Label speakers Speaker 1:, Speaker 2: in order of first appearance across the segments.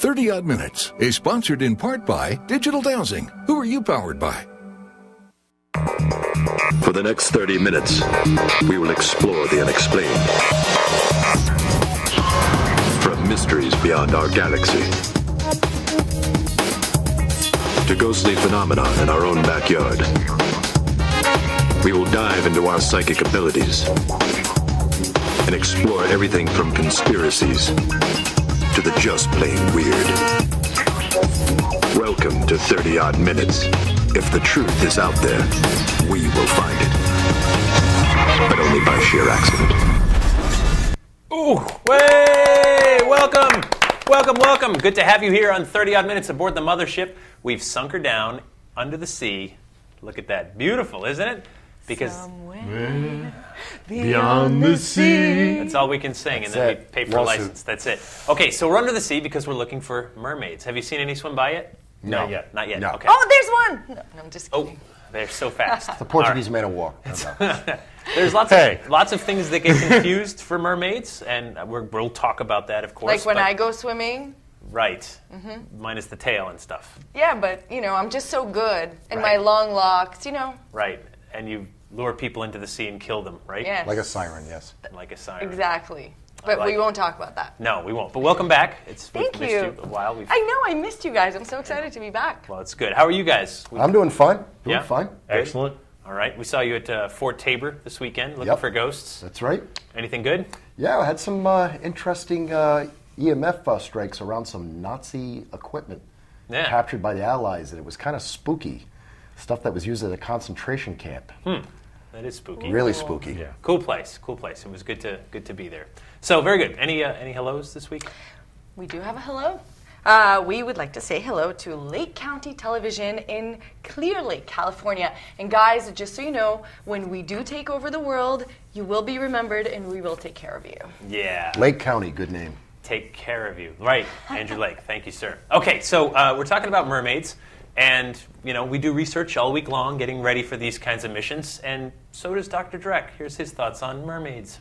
Speaker 1: 30 Odd Minutes is sponsored in part by Digital Dowsing. Who are you powered by?
Speaker 2: For the next 30 minutes, we will explore the unexplained. From mysteries beyond our galaxy to ghostly phenomena in our own backyard. We will dive into our psychic abilities and explore everything from conspiracies to the just plain weird. Welcome to 30 Odd Minutes. If the truth is out there, we will find it. But only by sheer accident.
Speaker 3: Ooh, way! Welcome! Welcome, welcome. Good to have you here on 30 Odd Minutes aboard the mothership. We've sunk her down under the sea. Look at that. Beautiful, isn't it? Because
Speaker 4: somewhere beyond the sea.
Speaker 3: That's all we can sing, and then we pay for a license. That's it. Okay, so we're under the sea because we're looking for mermaids. Have you seen any swim by yet?
Speaker 4: No.
Speaker 3: Not yet. Not yet.
Speaker 4: No.
Speaker 3: Okay.
Speaker 5: Oh, there's one! No, I'm just kidding.
Speaker 3: Oh, they're so fast.
Speaker 4: The Portuguese made a walk.
Speaker 3: There's lots of things that get confused for mermaids, and we'll talk about that, of course.
Speaker 5: Like when I go swimming?
Speaker 3: Right. Minus the tail and stuff.
Speaker 5: Yeah, but, I'm just so good. And my long locks,
Speaker 3: Right. And you lure people into the sea and kill them, right?
Speaker 5: Yes.
Speaker 4: Like a siren, yes.
Speaker 3: Like a siren.
Speaker 5: Exactly. But we won't talk about that.
Speaker 3: No, we won't. But welcome back. We've missed you a while.
Speaker 5: I know, I missed you guys. I'm so excited to be back.
Speaker 3: Well, it's good. How are you guys?
Speaker 4: I'm doing fine.
Speaker 3: Yeah?
Speaker 4: Fine.
Speaker 3: Excellent. All right. We saw you at Fort Tabor this weekend looking for ghosts.
Speaker 4: That's right.
Speaker 3: Anything good?
Speaker 4: Yeah, I had some interesting EMF strikes around some Nazi equipment captured by the Allies, and it was kind of spooky. Stuff that was used at a concentration camp.
Speaker 3: That is spooky.
Speaker 4: Really spooky.
Speaker 3: Yeah. Cool place. Cool place. It was good to be there. So very good. Any hellos this week?
Speaker 5: We do have a hello. We would like to say hello to Lake County Television in Clear Lake, California. And guys, just so you know, when we do take over the world, you will be remembered and we will take care of you.
Speaker 3: Yeah.
Speaker 4: Lake County, good name.
Speaker 3: Take care of you. Right. Andrew Lake. Thank you, sir. Okay, so we're talking about mermaids. And, we do research all week long getting ready for these kinds of missions. And so does Dr. Drek. Here's his thoughts on mermaids.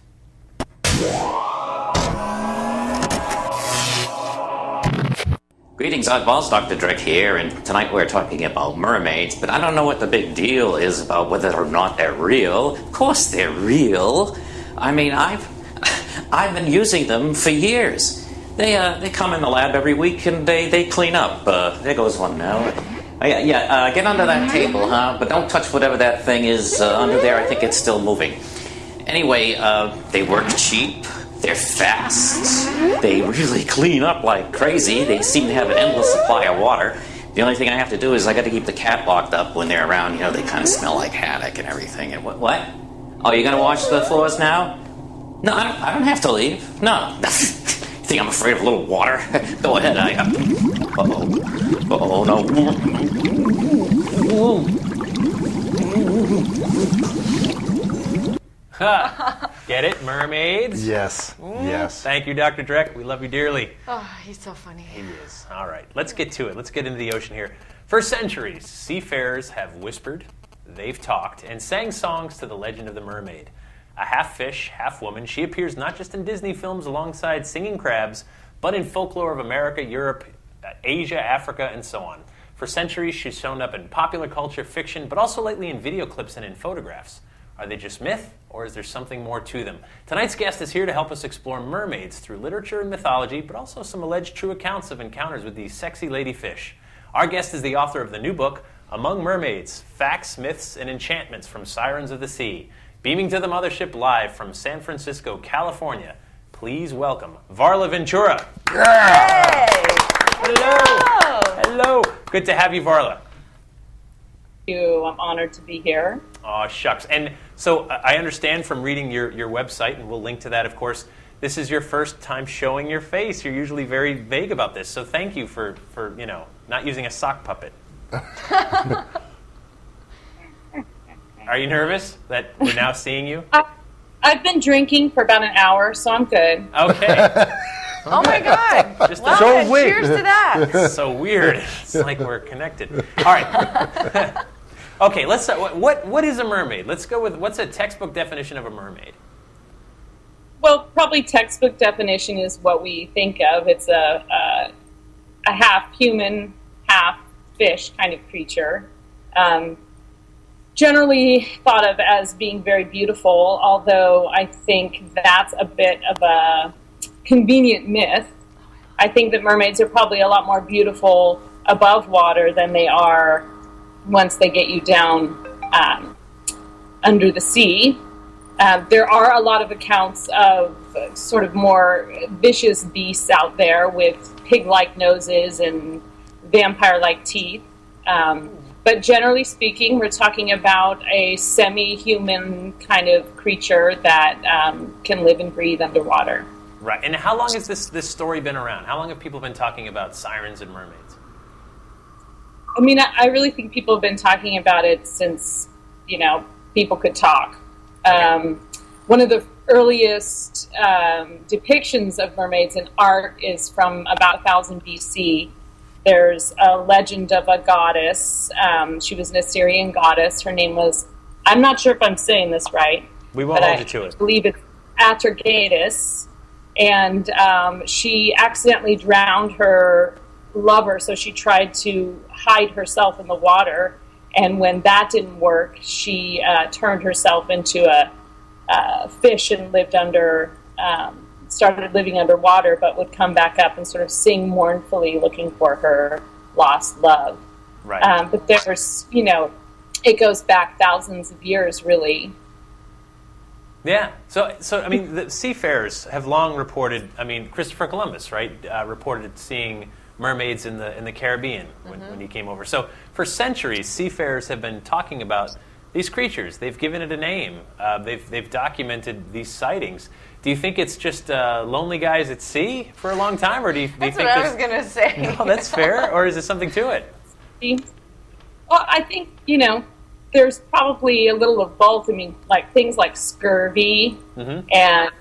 Speaker 6: Greetings, Oddballs. Dr. Drek here, and tonight we're talking about mermaids, but I don't know what the big deal is about whether or not they're real. Of course they're real. I mean, I've been using them for years. They come in the lab every week and they clean up. There goes one now. Get under that table, but don't touch whatever that thing is under there. I think it's still moving. Anyway, they work cheap. They're fast. They really clean up like crazy. They seem to have an endless supply of water. The only thing I have to do is I got to keep the cat locked up when they're around. They kind of smell like haddock and everything. And what? Oh, you're going to wash the floors now? No, I don't have to leave. No. You think I'm afraid of a little water? Go ahead. Uh-oh, no.
Speaker 3: Get it? Mermaids?
Speaker 4: Yes. Yes.
Speaker 3: Thank you, Dr. Drek. We love you dearly.
Speaker 5: Oh, he's so funny.
Speaker 3: He is. All right. Let's get to it. Let's get into the ocean here. For centuries, seafarers have whispered, they've talked, and sang songs to the legend of the mermaid. A half fish, half woman, she appears not just in Disney films alongside singing crabs, but in folklore of America, Europe, Asia, Africa, and so on. For centuries, she's shown up in popular culture, fiction, but also lately in video clips and in photographs. Are they just myth, or is there something more to them? Tonight's guest is here to help us explore mermaids through literature and mythology, but also some alleged true accounts of encounters with these sexy lady fish. Our guest is the author of the new book, Among Mermaids, Facts, Myths, and Enchantments from Sirens of the Sea. Beaming to the mothership live from San Francisco, California, please welcome Varla Ventura.
Speaker 5: Hey!
Speaker 3: Hello! Hello! Good to have you, Varla.
Speaker 7: I'm honored to be here.
Speaker 3: Oh, shucks. And so I understand from reading your website, and we'll link to that, of course, this is your first time showing your face. You're usually very vague about this, so thank you for not using a sock puppet. Are you nervous that we're now seeing you?
Speaker 7: I've been drinking for about an hour, so I'm good.
Speaker 3: Okay.
Speaker 5: Oh my God!
Speaker 3: Just
Speaker 5: well,
Speaker 4: so weird.
Speaker 5: Cheers to that.
Speaker 3: So weird. It's like we're connected. All right. Okay. Let's. What is a mermaid? Let's go with what's a textbook definition of a mermaid.
Speaker 7: Well, probably textbook definition is what we think of. It's a a half human, half fish kind of creature. Generally thought of as being very beautiful, although I think that's a bit of a convenient myth. I think that mermaids are probably a lot more beautiful above water than they are once they get you down under the sea. There are a lot of accounts of sort of more vicious beasts out there with pig-like noses and vampire-like teeth. But generally speaking, we're talking about a semi-human kind of creature that can live and breathe underwater.
Speaker 3: Right. And how long has this story been around? How long have people been talking about sirens and mermaids?
Speaker 7: I mean, I really think people have been talking about it since, people could talk. One of the earliest depictions of mermaids in art is from about 1000 BC. There's a legend of a goddess. She was an Assyrian goddess. Her name was, I'm not sure if I'm saying this right.
Speaker 3: We won't hold you to it.
Speaker 7: I believe it's Atargatis. And she accidentally drowned her lover, so she tried to hide herself in the water. And when that didn't work, she turned herself into a fish and started living underwater, but would come back up and sort of sing mournfully, looking for her lost love.
Speaker 3: Right.
Speaker 7: But there's, it goes back thousands of years, really.
Speaker 3: Yeah. So I mean, the seafarers have long reported. I mean, Christopher Columbus, right, reported seeing mermaids in the Caribbean when he came over. So for centuries, seafarers have been talking about these creatures. They've given it a name. They've documented these sightings. Do you think it's just lonely guys at sea for a long time, or do you think
Speaker 5: what I was going to say.
Speaker 3: No, that's fair, or is there something to it?
Speaker 7: Well, I think, there's probably a little of both. I mean, like things like scurvy and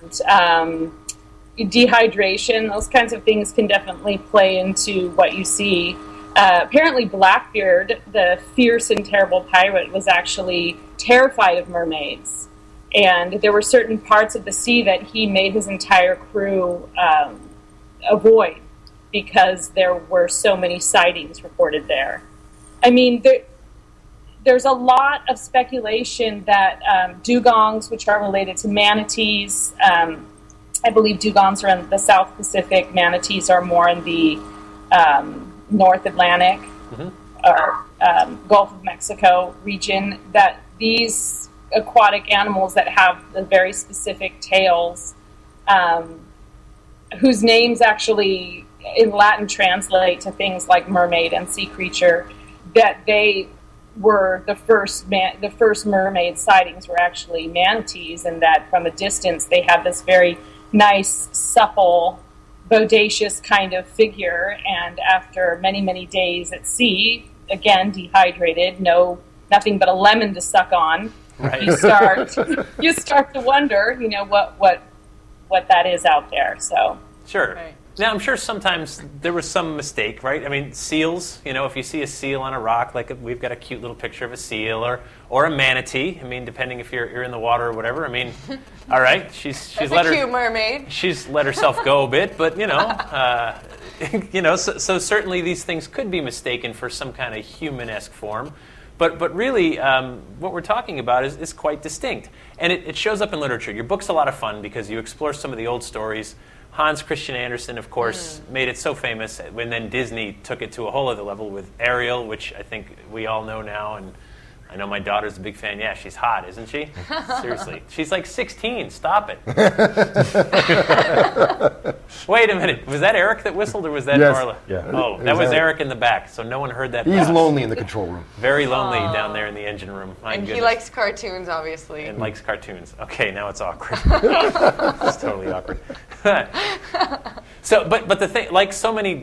Speaker 7: dehydration, those kinds of things can definitely play into what you see. Apparently Blackbeard, the fierce and terrible pirate, was actually terrified of mermaids. And there were certain parts of the sea that he made his entire crew avoid because there were so many sightings reported there. I mean, there's a lot of speculation that dugongs, which are related to manatees, I believe dugongs are in the South Pacific, manatees are more in the North Atlantic or Gulf of Mexico region, that these aquatic animals that have the very specific tails, whose names actually in Latin translate to things like mermaid and sea creature, that they were the first mermaid sightings were actually manatees, and that from a distance they have this very nice, supple, bodacious kind of figure, and after many, many days at sea, again, dehydrated, nothing but a lemon to suck on, right. you start to wonder, what that is out there. So
Speaker 3: sure.
Speaker 5: Right.
Speaker 3: Now, I'm sure sometimes there was some mistake, right? I mean, seals, if you see a seal on a rock, like we've got a cute little picture of a seal or a manatee. I mean, depending if you're in the water or whatever. I mean, all right, she's
Speaker 5: let her cute mermaid.
Speaker 3: She's let herself go a bit, but so certainly these things could be mistaken for some kind of human-esque form. But really, what we're talking about is quite distinct, and it shows up in literature. Your book's a lot of fun because you explore some of the old stories. Hans Christian Andersen, of course, made it so famous when then Disney took it to a whole other level with Ariel, which I think we all know now, and I know my daughter's a big fan. Yeah, she's hot, isn't she? Seriously. She's like 16. Stop it. Wait a minute. Was that Eric that whistled, or was that Varla?
Speaker 4: Yeah.
Speaker 3: Oh, that was Eric in the back, so no one heard that.
Speaker 4: He's lonely in the control room.
Speaker 3: Very lonely down there in the engine room. My
Speaker 5: And
Speaker 3: goodness.
Speaker 5: he likes cartoons, obviously.
Speaker 3: And likes cartoons. Okay, now it's awkward. It's totally awkward. So, but the thing, like so many,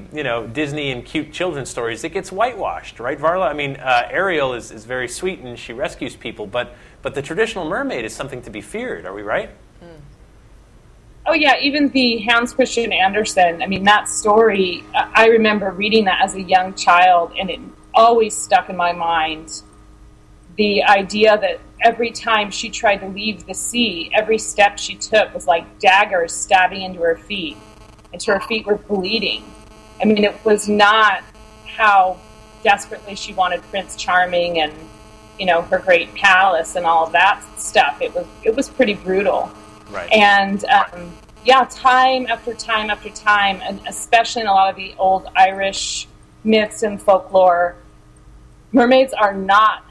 Speaker 3: Disney and cute children's stories, it gets whitewashed, right, Varla? I mean, Ariel is very sweet and she rescues people, but the traditional mermaid is something to be feared. Are we right?
Speaker 7: Oh yeah, even the Hans Christian Andersen. I mean, that story. I remember reading that as a young child, and it always stuck in my mind. The idea that every time she tried to leave the sea, every step she took was like daggers stabbing into her feet. Until her feet were bleeding. I mean, it was not how desperately she wanted Prince Charming and, you know, her great palace and all of that stuff. It was pretty brutal.
Speaker 3: Right.
Speaker 7: And yeah, time after time after time, and especially in a lot of the old Irish myths and folklore, mermaids are not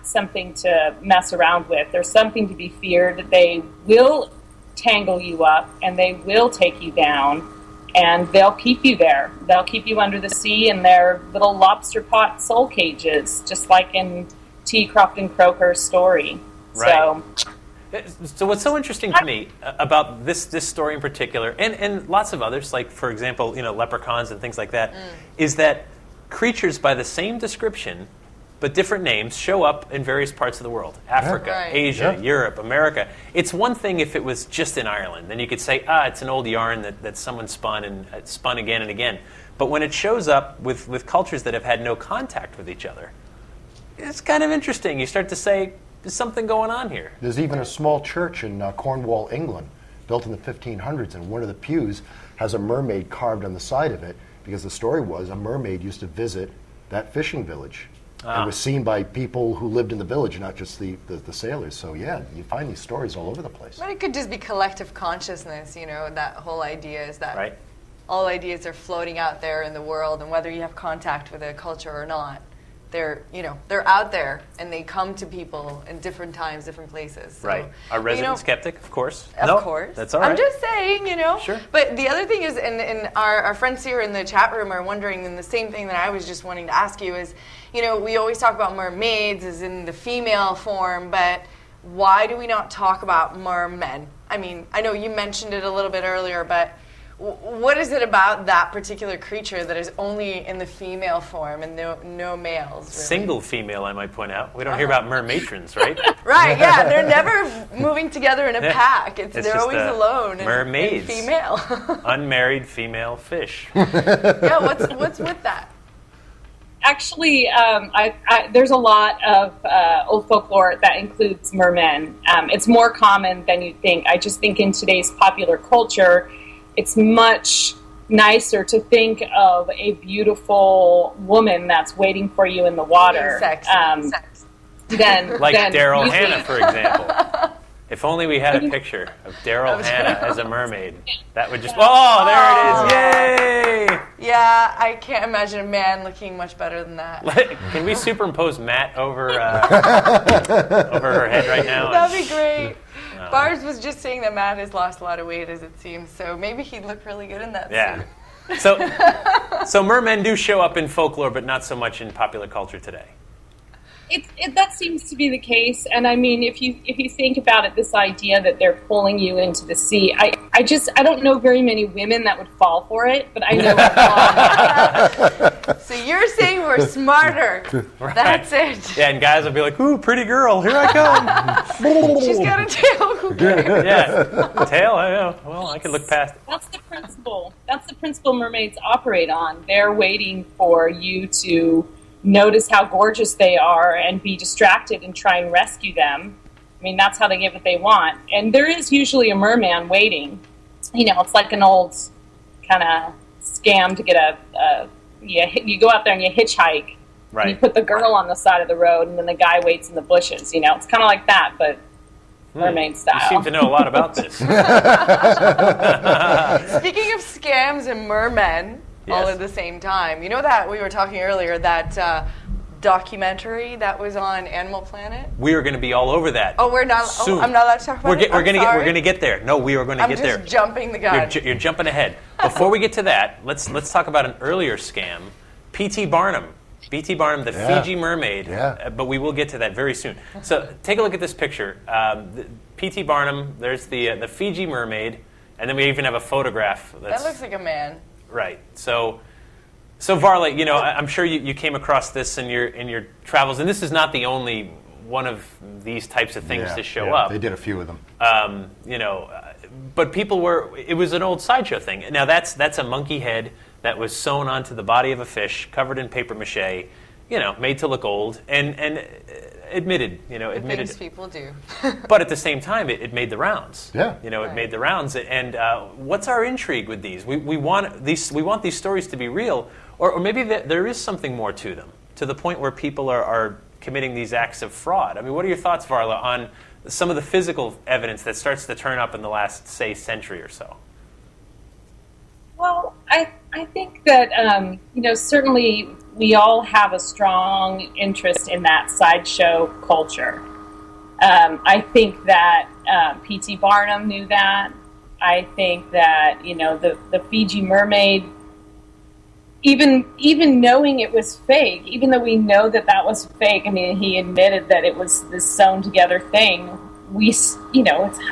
Speaker 7: something to mess around with. They're something to be feared. They will tangle you up and they will take you down, and they'll keep you there. They'll keep you under the sea in their little lobster pot soul cages, just like in T. Crofton Croker's story.
Speaker 3: Right. So what's so interesting to me about this story in particular, and lots of others, like, for example, you know, leprechauns and things like that, is that creatures by the same description but different names show up in various parts of the world. Africa, Asia, Europe, America. It's one thing if it was just in Ireland. Then you could say, it's an old yarn that someone spun and spun again and again. But when it shows up with cultures that have had no contact with each other, it's kind of interesting. You start to say, there's something going on here.
Speaker 4: There's even a small church in Cornwall, England, built in the 1500s, and one of the pews has a mermaid carved on the side of it, because the story was a mermaid used to visit that fishing village. It was seen by people who lived in the village, not just the sailors. So yeah, you find these stories all over the place.
Speaker 5: But it could just be collective consciousness, you know, that whole idea is that all ideas are floating out there in the world, and whether you have contact with a culture or not, they're out there, and they come to people in different times, different places. So,
Speaker 3: right. A resident skeptic, of course.
Speaker 5: Of course.
Speaker 3: That's all right.
Speaker 5: I'm just saying, you know.
Speaker 3: Sure.
Speaker 5: But the other thing is, and our friends here in the chat room are wondering, and the same thing that I was just wanting to ask you is, you know, we always talk about mermaids as in the female form, but why do we not talk about mermen? I mean, I know you mentioned it a little bit earlier, but what is it about that particular creature that is only in the female form and no males? Really?
Speaker 3: Single female, I might point out. We don't hear about mermatrons, right?
Speaker 5: Right, yeah. They're never moving together in a pack. They're always alone.
Speaker 3: Mermaids.
Speaker 5: And female.
Speaker 3: Unmarried female fish.
Speaker 5: Yeah, what's with that?
Speaker 7: Actually, there's a lot of old folklore that includes mermen. It's more common than you'd think. I just think in today's popular culture, it's much nicer to think of a beautiful woman that's waiting for you in the water. Than
Speaker 3: like Daryl Hannah, for example. If only we had a picture of Daryl Hannah as a mermaid. That would just... Oh, there it is. Yay!
Speaker 5: Yeah, I can't imagine a man looking much better than that.
Speaker 3: Can we superimpose Matt over her head right now?
Speaker 5: That'd be great. Barbs was just saying that Matt has lost a lot of weight, as it seems, so maybe he'd look really good in that suit.
Speaker 3: So mermen do show up in folklore, but not so much in popular culture today.
Speaker 7: That seems to be the case, and I mean, if you think about it, this idea that they're pulling you into the sea, I don't know very many women that would fall for it, but I know a lot.
Speaker 5: So you're saying we're smarter.
Speaker 3: Right.
Speaker 5: That's it.
Speaker 3: Yeah, and guys will be like, "Ooh, pretty girl, here I come."
Speaker 5: She's got a tail. Who cares?
Speaker 3: Yeah, tail. I know. Well, I can look past it.
Speaker 7: That's the principle. That's the principle mermaids operate on. They're waiting for you to notice how gorgeous they are and be distracted and try and rescue them. I mean, that's how they get what they want. And there is usually a merman waiting. You know, it's like an old kind of scam to get you go out there and you hitchhike. Right. And you put the girl on the side of the road and then the guy waits in the bushes. You know, it's kind of like that, but mermaid style.
Speaker 3: You seem to know a lot about this.
Speaker 5: Speaking of scams and mermen, all at the same time. You know that we were talking earlier, that documentary that was on Animal Planet?
Speaker 3: We are going to be all over that.
Speaker 5: Oh, we're not.
Speaker 3: Soon.
Speaker 5: Oh, I'm not allowed to talk about it.
Speaker 3: We're going to get there. No, we are going to get there.
Speaker 5: I'm just jumping the gun.
Speaker 3: You're jumping ahead. Before we get to that, let's talk about an earlier scam, P.T. Barnum. P.T. Barnum, the Fiji mermaid.
Speaker 4: Yeah.
Speaker 3: But we will get to that very soon. So take a look at this picture. P.T. Barnum. There's the Fiji mermaid, and then we even have a photograph.
Speaker 5: That looks like a man.
Speaker 3: Right. So Varla, you know, I'm sure you came across this in your travels, and this is not the only one of these types of things to show up.
Speaker 4: They did a few of them.
Speaker 3: You know, but it was an old sideshow thing. Now that's a monkey head that was sewn onto the body of a fish, covered in papier-mâché, made to look old, and admitted.
Speaker 5: Things people do.
Speaker 3: But at the same time, it made the rounds.
Speaker 4: Yeah.
Speaker 3: It made the rounds. And what's our intrigue with these? We want these stories to be real, or maybe there is something more to them, to the point where people are committing these acts of fraud. I mean, what are your thoughts, Varla, on some of the physical evidence that starts to turn up in the last, say, century or so?
Speaker 7: Well, I think that, certainly we all have a strong interest in that sideshow culture. I think that P.T. Barnum knew that. I think that, the Fiji mermaid, even knowing it was fake, even though we know that was fake, I mean, he admitted that it was this sewn together thing. It's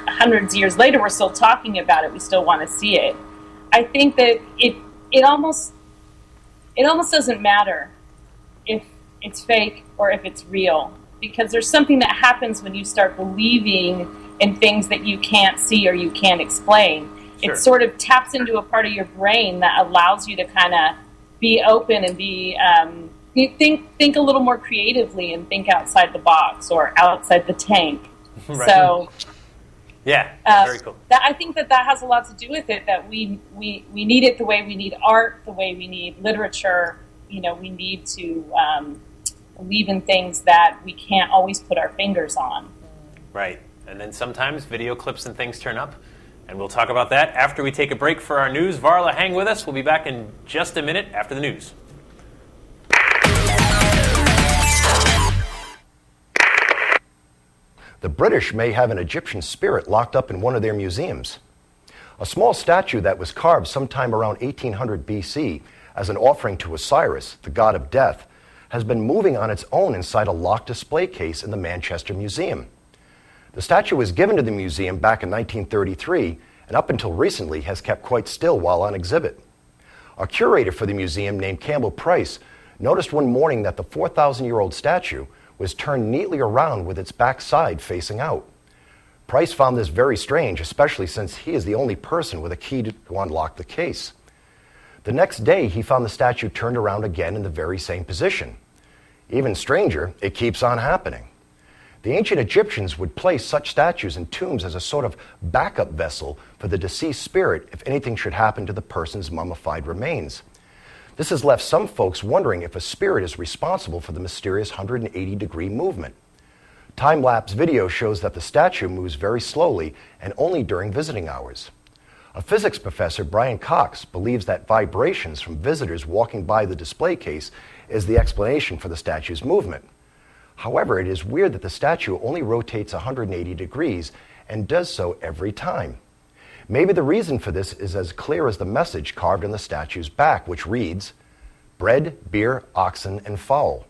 Speaker 7: hundreds of years later, we're still talking about it. We still want to see it. I think that it almost doesn't matter if it's fake or if it's real, because there's something that happens when you start believing in things that you can't see or you can't explain.
Speaker 3: Sure.
Speaker 7: It sort of taps into a part of your brain that allows you to kind of be open and be you think a little more creatively and think outside the box or outside the tank.
Speaker 3: Right.
Speaker 7: So.
Speaker 3: Yeah, very cool.
Speaker 7: I think that has a lot to do with it, that we need it the way we need art, the way we need literature. We need to believe in things that we can't always put our fingers on.
Speaker 3: Right. And then sometimes video clips and things turn up, and we'll talk about that after we take a break for our news. Varla, hang with us. We'll be back in just a minute after the news.
Speaker 4: The British may have an Egyptian spirit locked up in one of their museums. A small statue that was carved sometime around 1800 BC as an offering to Osiris, the god of death, has been moving on its own inside a locked display case in the Manchester Museum. The statue was given to the museum back in 1933 and up until recently has kept quite still while on exhibit. A curator for the museum named Campbell Price noticed one morning that the 4,000-year-old statue was turned neatly around with its backside facing out. Price found this very strange, especially since he is the only person with a key to unlock the case. The next day, he found the statue turned around again in the very same position. Even stranger, it keeps on happening. The ancient Egyptians would place such statues in tombs as a sort of backup vessel for the deceased spirit if anything should happen to the person's mummified remains. This has left some folks wondering if a spirit is responsible for the mysterious 180-degree movement. Time-lapse video shows that the statue moves very slowly and only during visiting hours. A physics professor, Brian Cox, believes that vibrations from visitors walking by the display case is the explanation for the statue's movement. However, it is weird that the statue only rotates 180 degrees and does so every time. Maybe the reason for this is as clear as the message carved on the statue's back, which reads, "Bread, beer, oxen, and fowl."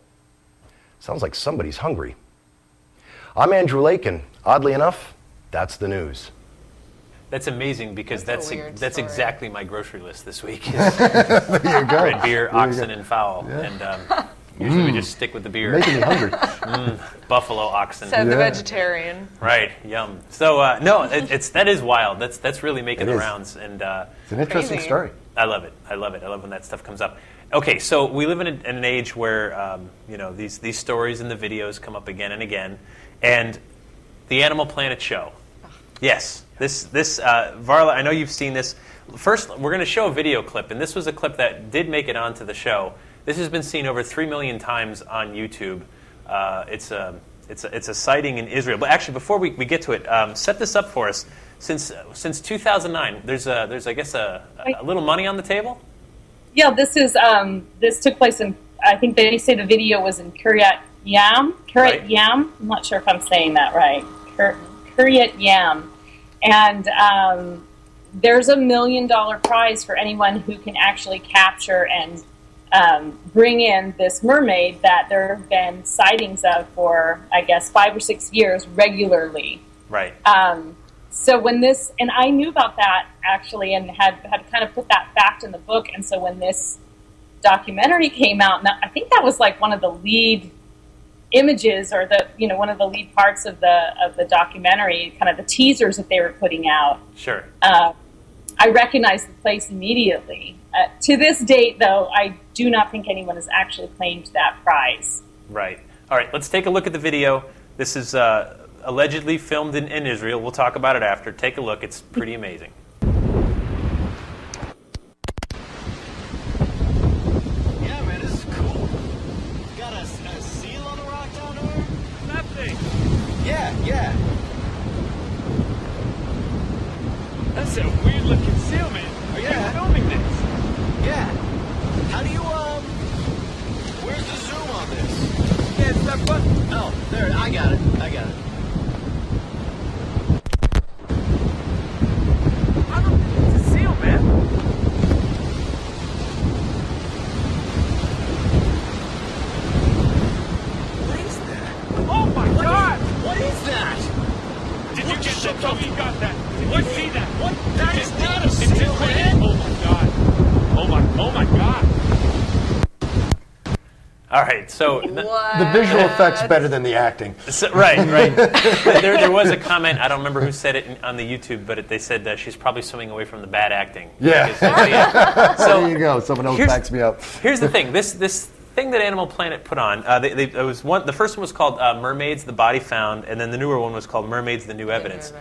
Speaker 4: Sounds like somebody's hungry. I'm Andrew Lake, and oddly enough, that's the news.
Speaker 3: That's amazing, because that's
Speaker 5: a weird story.
Speaker 3: exactly my grocery list this week.
Speaker 4: There you go.
Speaker 3: Bread, beer, oxen, and fowl. Yeah. And usually we just stick with the beer.
Speaker 4: Making me hungry.
Speaker 3: Buffalo oxen.
Speaker 5: Said the vegetarian.
Speaker 3: Right, yum. So that is wild. That's really making the rounds, and
Speaker 4: it's an interesting
Speaker 5: crazy.
Speaker 4: story.
Speaker 3: I love it. I love when that stuff comes up. Okay, so we live in an age where these stories and the videos come up again and again, and the Animal Planet show. Yes, this Varla, I know you've seen this. First, we're going to show a video clip, and this was a clip that did make it onto the show. This has been seen over 3 million times on YouTube. It's a sighting in Israel. But actually, before we get to it, set this up for us. Since 2009, there's I guess a little money on the table.
Speaker 7: Yeah, this took place in, I think they say the video was in Kiryat Yam.
Speaker 3: Right.
Speaker 7: Yam. I'm not sure if I'm saying that right. Kiryat Yam, and there's $1 million prize for anyone who can actually capture and bring in this mermaid that there have been sightings of for, I guess, 5 or 6 years regularly.
Speaker 3: Right.
Speaker 7: So when this, and I knew about that actually, and had kind of put that fact in the book. And so when this documentary came out, and I think that was like one of the lead images, or one of the lead parts of the documentary, kind of the teasers that they were putting out.
Speaker 3: Sure.
Speaker 7: I recognized the place immediately. To this date, though, I do not think anyone has actually claimed that prize.
Speaker 3: Right. All right, let's take a look at the video. This is allegedly filmed in Israel. We'll talk about it after. Take a look. It's pretty amazing.
Speaker 8: Yeah, man, this is cool. Got a seal on the rock down there? That thing. Yeah. That's a weird-looking seal, man. Are you filming this? Yeah. How do you, where's the zoom on this? Yeah, it's that button. Oh, there, I got it. It's a seal, man. What is that? Oh my God! What is that? Did you get that? Tell me you got that. Did you see that? What? That is not a seal, man. Oh my God. Oh my God.
Speaker 3: All right, so
Speaker 4: The visual effects better than the acting.
Speaker 3: right. there was a comment. I don't remember who said it on the YouTube, but they said that she's probably swimming away from the bad acting.
Speaker 4: Yeah.
Speaker 3: So
Speaker 4: There you go. Someone else backs me up.
Speaker 3: Here's the thing. This thing that Animal Planet put on, it was one. The first one was called Mermaids: The Body Found, and then the newer one was called Mermaids: The New Evidence.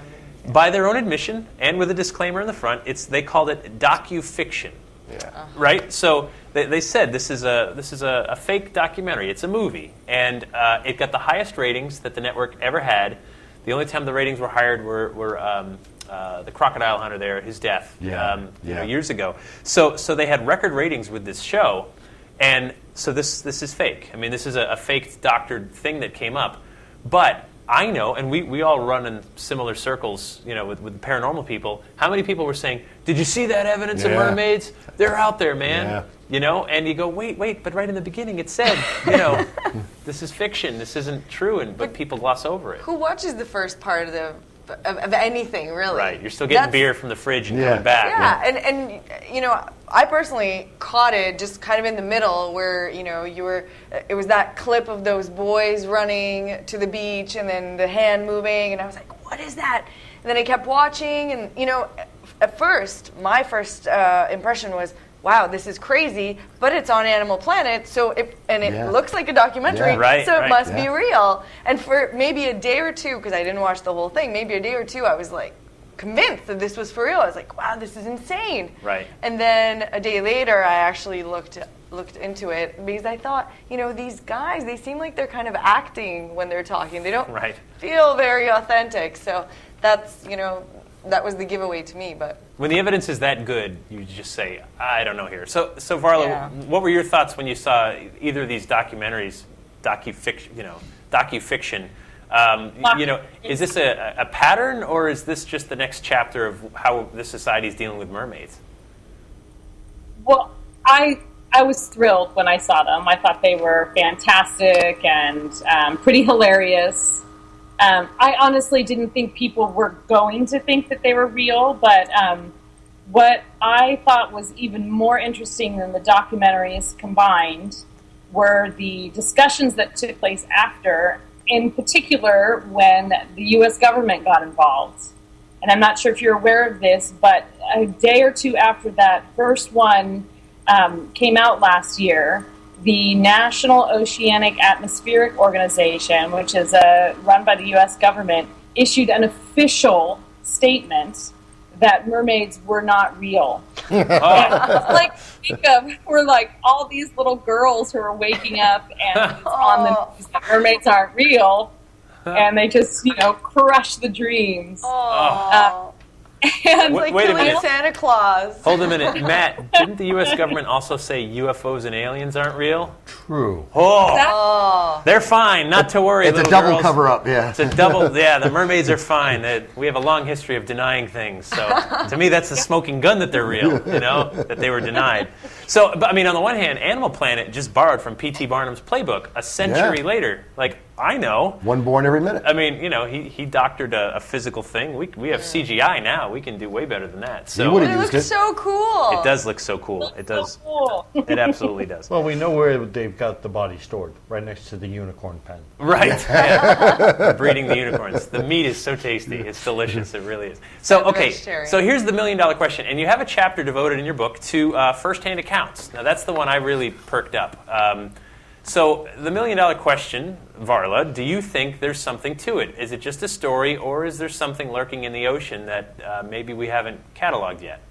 Speaker 3: By their own admission, and with a disclaimer in the front, they called it docu-fiction.
Speaker 4: Yeah.
Speaker 3: Right? So they said this is a fake documentary. It's a movie, and it got the highest ratings that the network ever had. The only time the ratings were higher were the crocodile hunter there, his death, years ago. So they had record ratings with this show, and so this is fake. I mean, this is a fake doctored thing that came up, but I know, and we all run in similar circles, with paranormal people. How many people were saying, "Did you see that evidence of mermaids? They're out there, man."
Speaker 4: Yeah.
Speaker 3: And you go, wait, but right in the beginning it said, this is fiction. This isn't true, but people gloss over it.
Speaker 5: Who watches the first part of anything, really?
Speaker 3: Right. You're still getting beer from the fridge and coming back.
Speaker 5: Yeah, and I personally caught it just kind of in the middle where, it was that clip of those boys running to the beach and then the hand moving, and I was like, what is that? And then I kept watching, and, at first, my first impression was, wow, this is crazy, but it's on Animal Planet, so it looks like a documentary, so it must be real. And for maybe a day or two, because I didn't watch the whole thing, maybe a day or two, I was like convinced that this was for real. I was like, wow, this is insane.
Speaker 3: Right.
Speaker 5: And then a day later, I actually looked into it because I thought, these guys, they seem like they're kind of acting when they're talking. They don't feel very authentic. So that's, that was the giveaway to me. But
Speaker 3: when the evidence is that good, you just say, I don't know here. So Varla, what were your thoughts when you saw either of these documentaries, docu-fiction? Is this a pattern, or is this just the next chapter of how this society is dealing with mermaids?
Speaker 7: Well, I was thrilled when I saw them. I thought they were fantastic and pretty hilarious. I honestly didn't think people were going to think that they were real, but what I thought was even more interesting than the documentaries combined were the discussions that took place after, in particular when the U.S. government got involved. And I'm not sure if you're aware of this, but a day or two after that first one came out last year, the National Oceanic Atmospheric Organization, which is run by the U.S. government, issued an official statement that mermaids were not real. We're like all these little girls who are waking up and it's on the news that mermaids aren't real, and they just, crush the dreams.
Speaker 5: And like
Speaker 3: wait a
Speaker 5: killing
Speaker 3: minute.
Speaker 5: Santa Claus.
Speaker 3: Hold a minute. Matt, didn't the U.S. government also say UFOs and aliens aren't real?
Speaker 4: True.
Speaker 3: They're fine. Not to worry,
Speaker 4: It's a
Speaker 3: little
Speaker 4: double
Speaker 3: girls.
Speaker 4: cover-up, yeah.
Speaker 3: It's a double, the mermaids are fine. We have a long history of denying things. So to me, that's a smoking gun that they're real, that they were denied. So, but I mean, on the one hand, Animal Planet just borrowed from P.T. Barnum's playbook a century later. Like, I know.
Speaker 4: One born every minute.
Speaker 3: I mean, he doctored a physical thing. We have CGI now. We can do way better than that. So
Speaker 4: You would've
Speaker 5: It
Speaker 4: used
Speaker 5: looks
Speaker 4: it.
Speaker 5: so cool.
Speaker 3: it does look so cool. It does.
Speaker 7: Cool.
Speaker 3: It absolutely does.
Speaker 9: Well, we know where they've got the body stored, right next to the unicorn pen.
Speaker 3: Right. Yeah. Breeding the unicorns. The meat is so tasty. It's delicious. It really is. So, okay.
Speaker 5: vegetarian.
Speaker 3: So here's the $1 million question. And you have a chapter devoted in your book to firsthand accounts. Now, that's the one I really perked up. So the $1 million question, Varla, do you think there's something to it? Is it just a story, or is there something lurking in the ocean that maybe we haven't cataloged yet?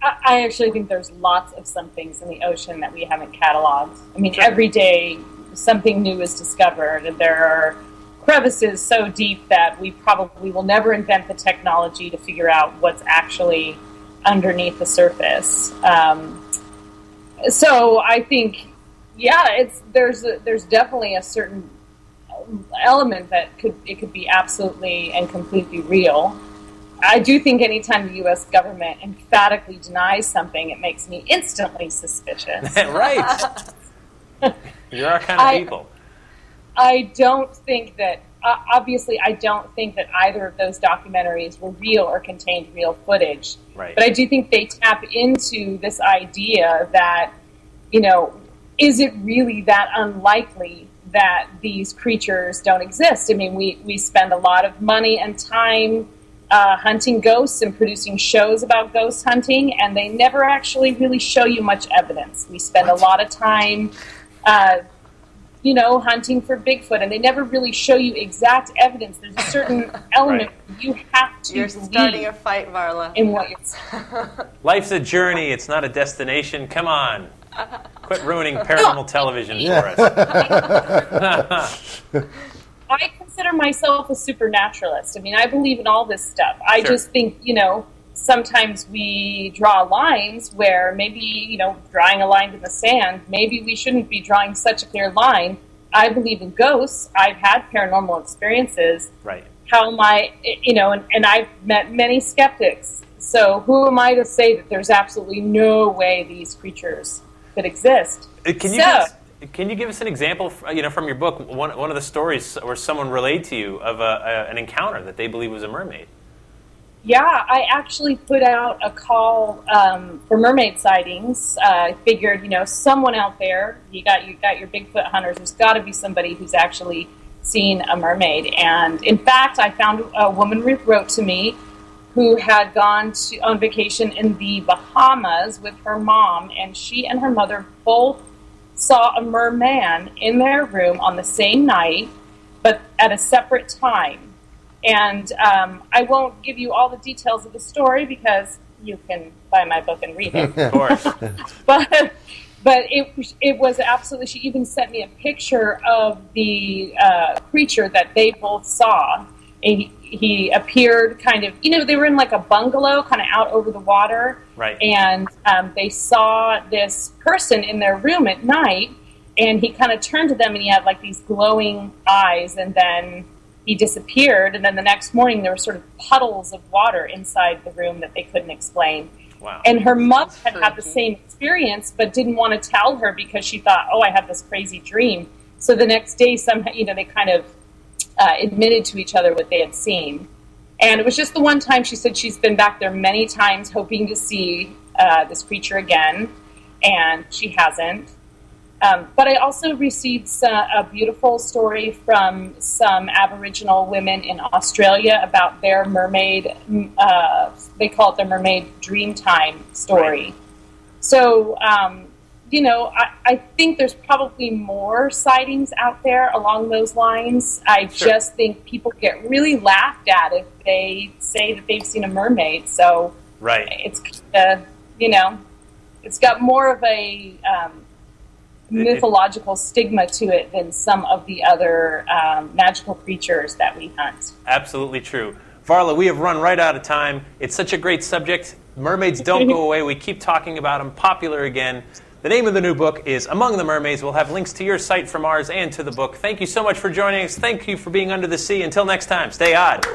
Speaker 7: I actually think there's lots of some things in the ocean that we haven't cataloged. I mean, every day something new is discovered, and there are crevices so deep that we probably will never invent the technology to figure out what's actually underneath the surface. So I think, there's definitely a certain element that it could be absolutely and completely real. I do think anytime the U.S. government emphatically denies something, it makes me instantly suspicious.
Speaker 3: Right. You're our kind of people.
Speaker 7: I don't think that, obviously, I don't think that either of those documentaries were real or contained real footage.
Speaker 3: Right.
Speaker 7: But I do think they tap into this idea that, is it really that unlikely that these creatures don't exist? I mean, we spend a lot of money and time hunting ghosts and producing shows about ghost hunting, and they never actually really show you much evidence. We spend a lot of time, hunting for Bigfoot, and they never really show you exact evidence. There's a certain element you have to
Speaker 5: You're
Speaker 7: believe
Speaker 5: starting a fight, Varla.
Speaker 7: in what you're
Speaker 3: Life's a journey. It's not a destination. Come on. Quit ruining paranormal television for us.
Speaker 7: I consider myself a supernaturalist. I mean, I believe in all this stuff. I just think, sometimes we draw lines where maybe, drawing a line in the sand, maybe we shouldn't be drawing such a clear line. I believe in ghosts. I've had paranormal experiences.
Speaker 3: Right.
Speaker 7: How am I, and I've met many skeptics. So who am I to say that there's absolutely no way these creatures could exist?
Speaker 3: Can you give us an example, from your book, one of the stories where someone relayed to you of an encounter that they believe was a mermaid?
Speaker 7: Yeah, I actually put out a call for Mermaid Sightings. I figured, someone out there, you got your Bigfoot hunters. There's got to be somebody who's actually seen a mermaid. And in fact, I found a woman who wrote to me who had gone on vacation in the Bahamas with her mom, and she and her mother both saw a merman in their room on the same night, but at a separate time. And I won't give you all the details of the story because you can buy my book and read it.
Speaker 3: Of course.
Speaker 7: But it was absolutely. She even sent me a picture of the creature that they both saw. And he appeared kind of, they were in like a bungalow, kind of out over the water.
Speaker 3: Right.
Speaker 7: And they saw this person in their room at night, and he kind of turned to them, and he had like these glowing eyes, and then he disappeared. And then the next morning, there were sort of puddles of water inside the room that they couldn't explain.
Speaker 3: Wow.
Speaker 7: And her mother had the same experience, but didn't want to tell her because she thought, I had this crazy dream. So the next day, somehow, they kind of admitted to each other what they had seen. And it was just the one time. She said she's been back there many times hoping to see this creature again, and she hasn't. But I also received a beautiful story from some Aboriginal women in Australia about their mermaid, they call it their mermaid dreamtime story. Right. So, I think there's probably more sightings out there along those lines. I just think people get really laughed at if they say that they've seen a mermaid. So it's it's got more of a mythological stigma to it than some of the other magical creatures that we hunt.
Speaker 3: Absolutely true. Varla, we have run right out of time. It's such a great subject. Mermaids don't go away. We keep talking about them. Popular again. The name of the new book is Among the Mermaids. We'll have links to your site from ours and to the book. Thank you so much for joining us. Thank you for being under the sea. Until next time, stay odd.